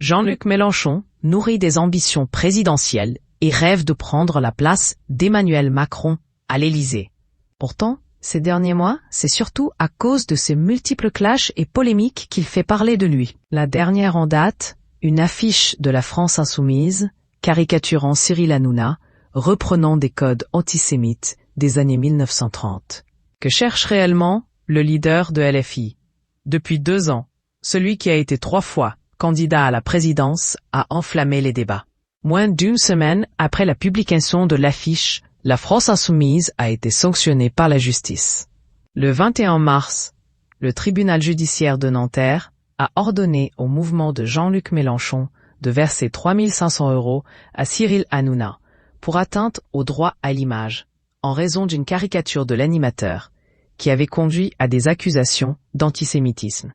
Jean-Luc Mélenchon nourrit des ambitions présidentielles et rêve de prendre la place d'Emmanuel Macron à l'Élysée. Pourtant, ces derniers mois, c'est surtout à cause de ses multiples clashs et polémiques qu'il fait parler de lui. La dernière en date, une affiche de la France insoumise, caricaturant Cyril Hanouna, reprenant des codes antisémites des années 1930. Que cherche réellement le leader de LFI? Depuis 2 ans, celui qui a été 3 fois candidat à la présidence a enflammé les débats. Moins d'une semaine après la publication de l'affiche, la France insoumise a été sanctionnée par la justice. Le 21 mars, le tribunal judiciaire de Nanterre a ordonné au mouvement de Jean-Luc Mélenchon de verser 3 500 € à Cyril Hanouna pour atteinte au droit à l'image, en raison d'une caricature de l'animateur, qui avait conduit à des accusations d'antisémitisme.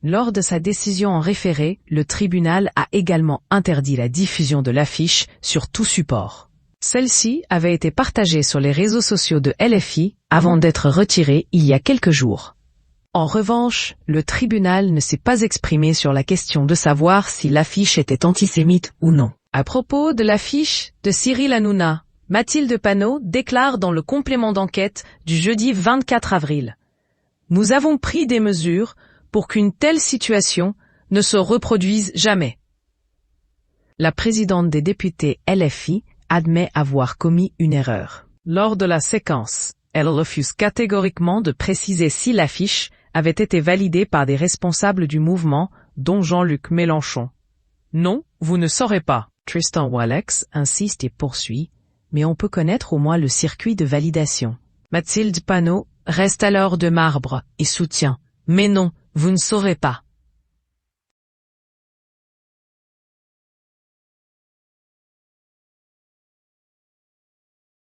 Lors de sa décision en référé, le tribunal a également interdit la diffusion de l'affiche sur tout support. Celle-ci avait été partagée sur les réseaux sociaux de LFI avant d'être retirée il y a quelques jours. En revanche, le tribunal ne s'est pas exprimé sur la question de savoir si l'affiche était antisémite ou non. À propos de l'affiche de Cyril Hanouna, Mathilde Panot déclare dans le complément d'enquête du jeudi 24 avril. « Nous avons pris des mesures pour qu'une telle situation ne se reproduise jamais. » La présidente des députés LFI admet avoir commis une erreur. Lors de la séquence, elle refuse catégoriquement de préciser si l'affiche avait été validée par des responsables du mouvement, dont Jean-Luc Mélenchon. « Non, vous ne saurez pas. » Tristan Walex insiste et poursuit, mais on peut connaître au moins le circuit de validation. Mathilde Panot reste alors de marbre et soutient. « Mais non, vous ne saurez pas. »